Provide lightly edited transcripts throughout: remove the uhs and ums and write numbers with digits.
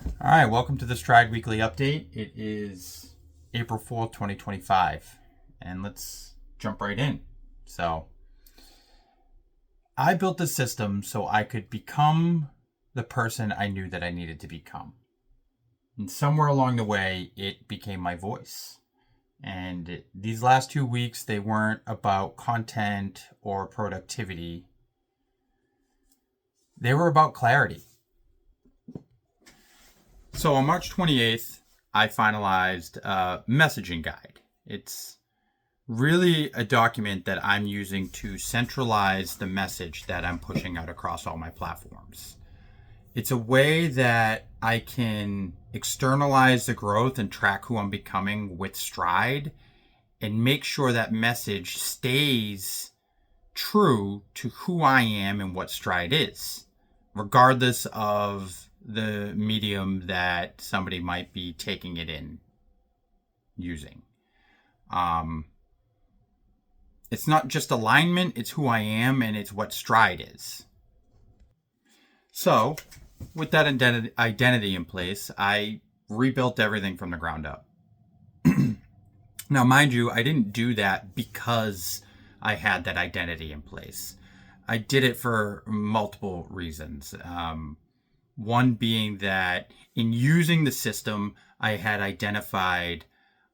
All right, welcome to the Stride Weekly Update. It is April 4th, 2025, and let's jump right in. So, I built this system so I could become the person I knew that I needed to become. And somewhere along the way, it became my voice. And these last 2 weeks, they weren't about content or productivity. They were about clarity. So on March 28th, I finalized a messaging guide. It's really a document that I'm using to centralize the message that I'm pushing out across all my platforms. It's a way that I can externalize the growth and track who I'm becoming with Stride and make sure that message stays true to who I am and what Stride is, regardless of the medium that somebody might be taking it in using. It's not just alignment, it's who I am and it's what Stride is. So, with that identity in place, I rebuilt everything from the ground up. Now, mind you, I didn't do that because I had that identity in place. I did it for multiple reasons. One being that in using the system, I had identified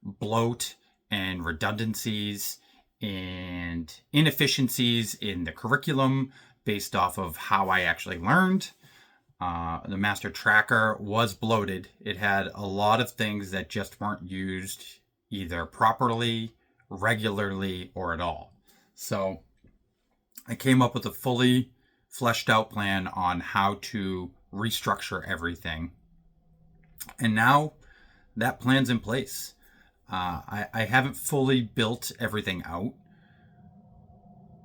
bloat and redundancies and inefficiencies in the curriculum based off of how I actually learned. The master tracker was bloated. It had a lot of things that just weren't used either properly, regularly, or at all. So I came up with a fully fleshed out plan on how to restructure everything. And now that plan's in place. I haven't fully built everything out,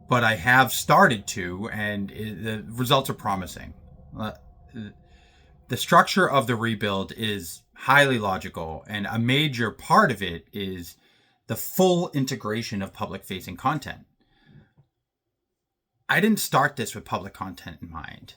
but I have started to, and the results are promising. The structure of the rebuild is highly logical, and a major part of it is the full integration of public-facing content. I didn't start this with public content in mind.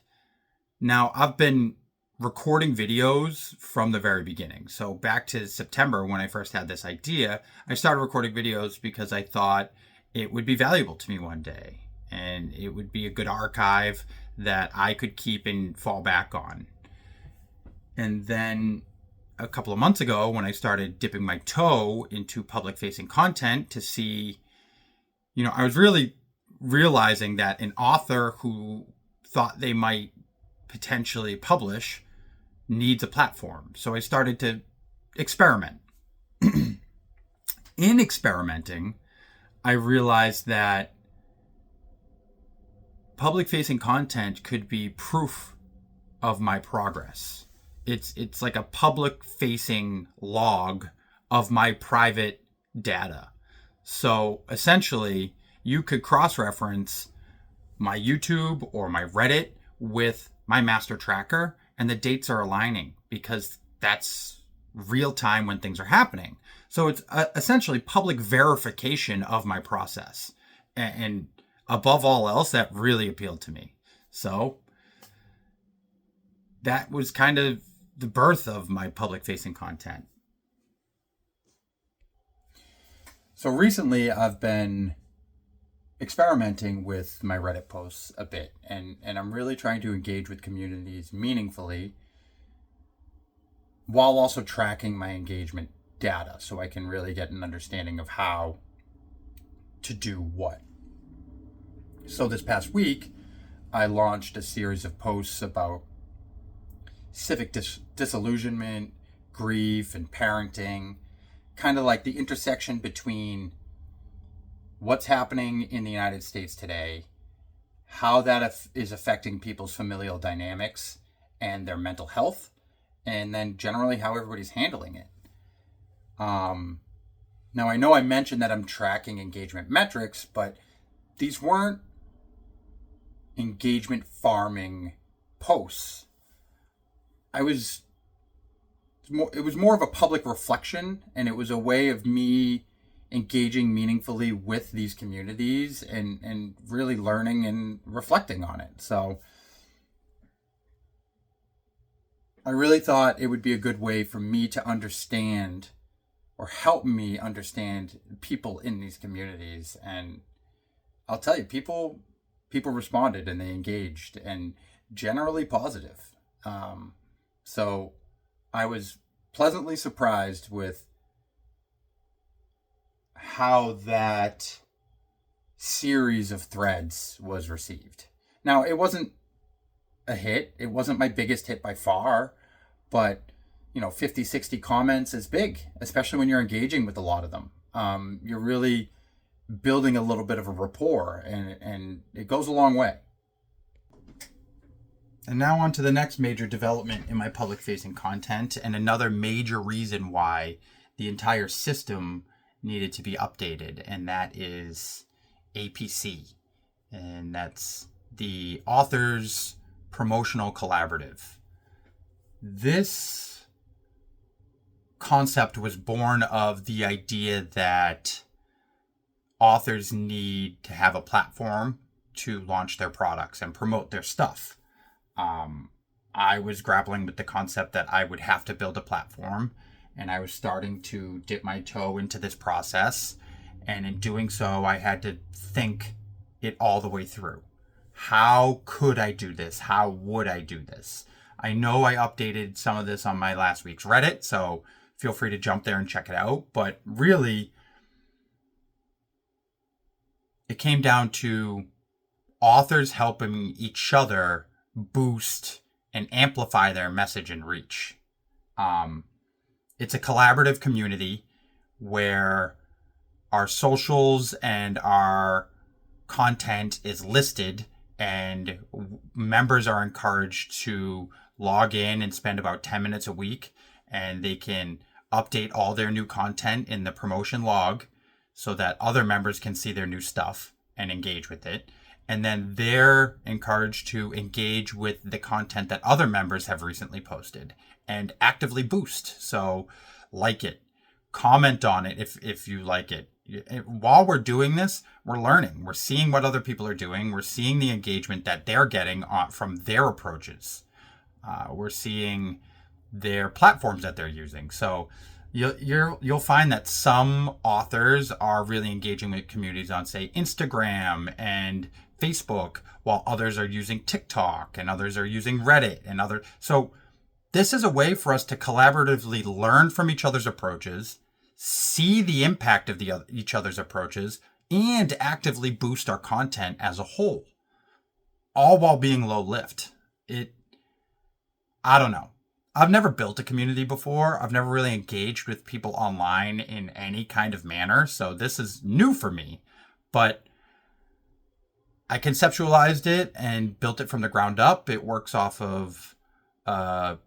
Now, I've been recording videos from the very beginning. So back to September when I first had this idea, I started recording videos because I thought it would be valuable to me one day. And it would be a good archive that I could keep and fall back on. And then a couple of months ago, when I started dipping my toe into public-facing content to see, I was really realizing that an author who thought they might potentially publish needs a platform. So I started to experiment. In experimenting, I realized that public-facing content could be proof of my progress. It's like a public-facing log of my private data. So essentially, you could cross-reference my YouTube or my Reddit with my master tracker, and the dates are aligning because that's real time when things are happening. So it's essentially public verification of my process. And above all else, that really appealed to me. So that was kind of the birth of my public-facing content. So recently, I've been experimenting with my Reddit posts a bit, and I'm really trying to engage with communities meaningfully while also tracking my engagement data so I can really get an understanding of how to do what. So this past week, I launched a series of posts about civic disillusionment, grief, and parenting, kind of like the intersection between what's happening in the United States today, how that is affecting people's familial dynamics and their mental health, and then generally how everybody's handling it. Now, I know I mentioned that I'm tracking engagement metrics, but these weren't engagement farming posts. It was more of a public reflection, and it was a way of me engaging meaningfully with these communities and really learning and reflecting on it. So I really thought it would be a good way for me to understand or help me understand people in these communities. And I'll tell you, people responded and they engaged, and generally positive. So I was pleasantly surprised with how that series of threads was received. Now, it wasn't a hit. It wasn't my biggest hit by far, but 50, 60 comments is big, especially when you're engaging with a lot of them. You're really building a little bit of a rapport, and it goes a long way. And now on to the next major development in my public facing content, and another major reason why the entire system needed to be updated, and that is APC. And that's the Authors Promotional Collaborative. This concept was born of the idea that authors need to have a platform to launch their products and promote their stuff. I was grappling with the concept that I would have to build a platform, and I was starting to dip my toe into this process. And in doing so, I had to think it all the way through. How could I do this? How would I do this? I know I updated some of this on my last week's Reddit, so feel free to jump there and check it out. But really, it came down to authors helping each other boost and amplify their message and reach. It's a collaborative community where our socials and our content is listed, and members are encouraged to log in and spend about 10 minutes a week, and they can update all their new content in the promotion log so that other members can see their new stuff and engage with it. And then they're encouraged to engage with the content that other members have recently posted and actively boost. So like it, comment on it if you like it. While we're doing this, we're learning. We're seeing what other people are doing. We're seeing the engagement that they're getting from their approaches. We're seeing their platforms that they're using. So you'll find that some authors are really engaging with communities on, say, Instagram and Facebook, while others are using TikTok and others are using Reddit and other. So this is a way for us to collaboratively learn from each other's approaches, see the impact of each other's approaches, and actively boost our content as a whole, all while being low lift. I don't know. I've never built a community before. I've never really engaged with people online in any kind of manner. So this is new for me, but I conceptualized it and built it from the ground up. It works off of a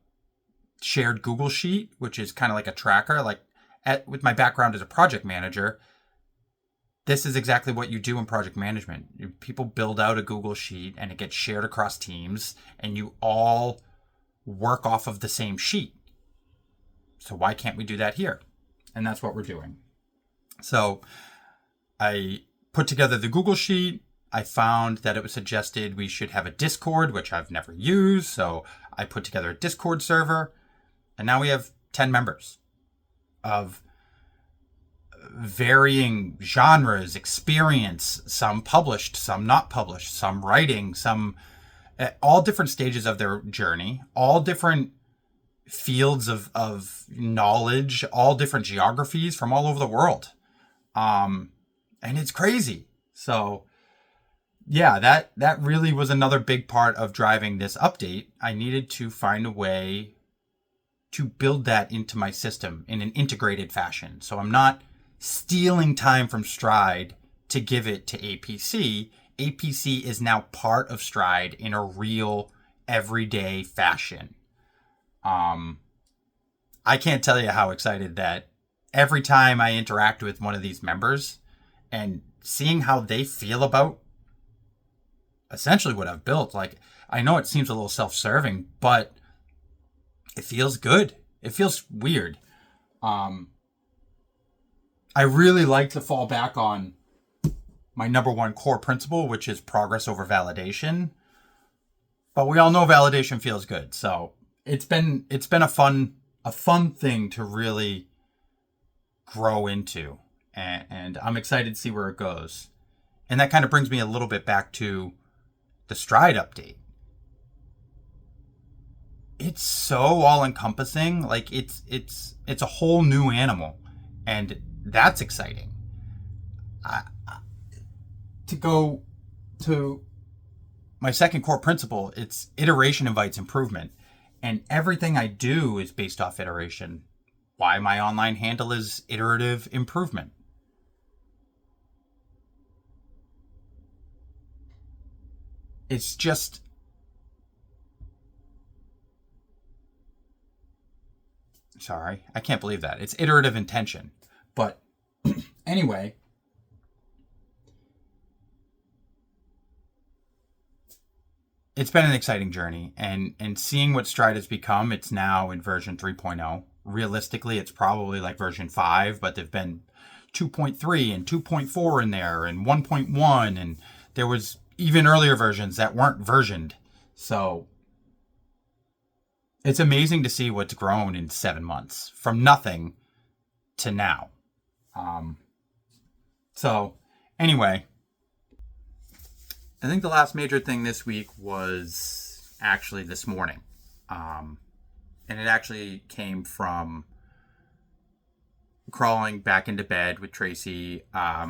shared Google Sheet, which is kind of like a tracker. With my background as a project manager, this is exactly what you do in project management. People build out a Google Sheet and it gets shared across teams, and you all work off of the same sheet. So why can't we do that here? And that's what we're doing. So I put together the Google Sheet. I found that it was suggested we should have a Discord, which I've never used. So I put together a Discord server, and now we have 10 members of varying genres, experience, some published, some not published, some writing, some at all different stages of their journey, all different fields of knowledge, all different geographies from all over the world. And it's crazy. So yeah, that really was another big part of driving this update. I needed to find a way to build that into my system in an integrated fashion. So I'm not stealing time from Stride to give it to APC. APC is now part of Stride in a real everyday fashion. I can't tell you how excited that every time I interact with one of these members and seeing how they feel about essentially what I've built. Like, I know it seems a little self-serving, but it feels good. It feels weird. I really like to fall back on my number one core principle, which is progress over validation. But we all know validation feels good. So it's been a fun thing to really grow into, and I'm excited to see where it goes. And that kind of brings me a little bit back to the Stride update. It's so all encompassing. Like it's a whole new animal, and that's exciting. I, to go to my second core principle, it's iteration invites improvement, and everything I do is based off iteration. Why my online handle is iterative improvement. It's just sorry, I can't believe that. It's iterative intention. But anyway, it's been an exciting journey, and seeing what Stride has become, it's now in version 3.0. Realistically, it's probably like version 5, but there've been 2.3 and 2.4 in there and 1.1, and there was even earlier versions that weren't versioned. So it's amazing to see what's grown in 7 months from nothing to now. Um, so anyway, I think the last major thing this week was actually this morning. And it actually came from crawling back into bed with Tracy. I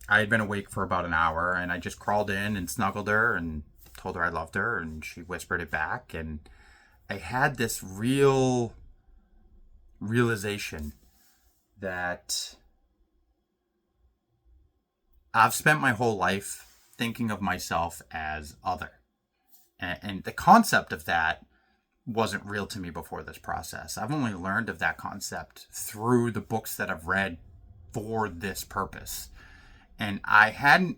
had been awake for about an hour, and I just crawled in and snuggled her and told her I loved her, and she whispered it back. And I had this realization that I've spent my whole life thinking of myself as other. And the concept of that wasn't real to me before this process. I've only learned of that concept through the books that I've read for this purpose. And I had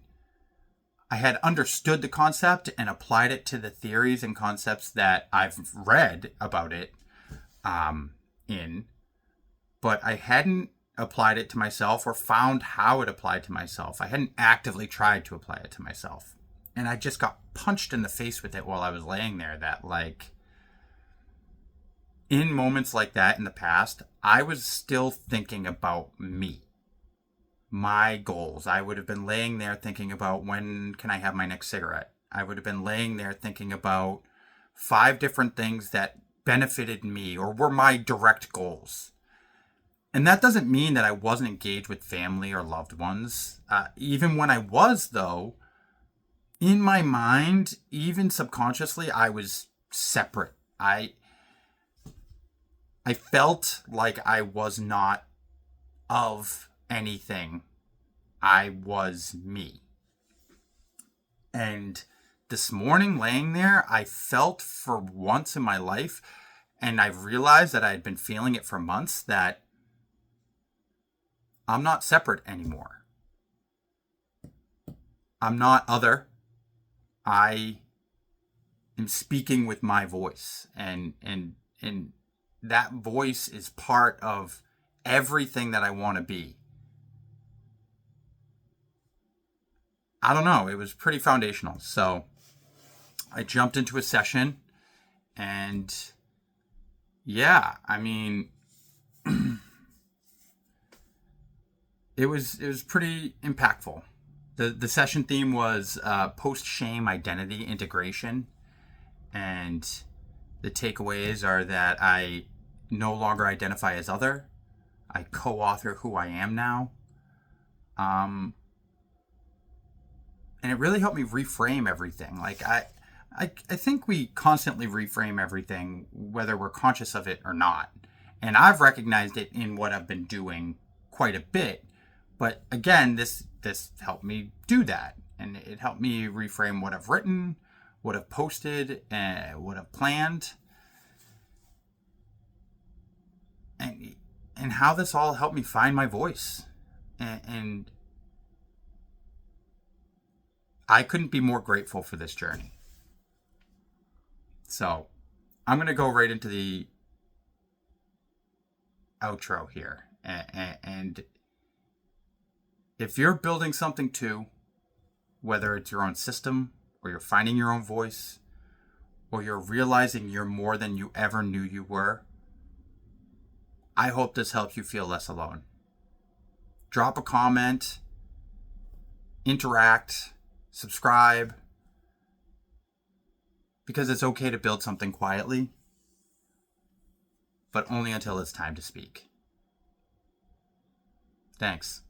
understood the concept and applied it to the theories and concepts that I've read about it but I hadn't applied it to myself or found how it applied to myself. I hadn't actively tried to apply it to myself. And I just got punched in the face with it while I was laying there, that like in moments like that in the past, I was still thinking about me, my goals. I would have been laying there thinking about when can I have my next cigarette. I would have been laying there thinking about 5 different things that benefited me or were my direct goals. And that doesn't mean that I wasn't engaged with family or loved ones. Even when I was, though, in my mind, even subconsciously, I was separate. I felt like I was not of anything. I was me. And this morning, laying there, I felt for once in my life, and I realized that I had been feeling it for months, that I'm not separate anymore. I'm not other. I am speaking with my voice, and that voice is part of everything that I want to be. I don't know. It was pretty foundational. So I jumped into a session, and yeah, I mean, it was pretty impactful. The session theme was post-shame identity integration, and the takeaways are that I no longer identify as other. I co-author who I am now. And it really helped me reframe everything. Like I think we constantly reframe everything, whether we're conscious of it or not. And I've recognized it in what I've been doing quite a bit. But again, this helped me do that. And it helped me reframe what I've written, what I've posted, and what I've planned. And how this all helped me find my voice. And I couldn't be more grateful for this journey. So I'm going to go right into the outro here. And if you're building something too, whether it's your own system or you're finding your own voice or you're realizing you're more than you ever knew you were, I hope this helps you feel less alone. Drop a comment, interact, subscribe, because it's okay to build something quietly, but only until it's time to speak. Thanks.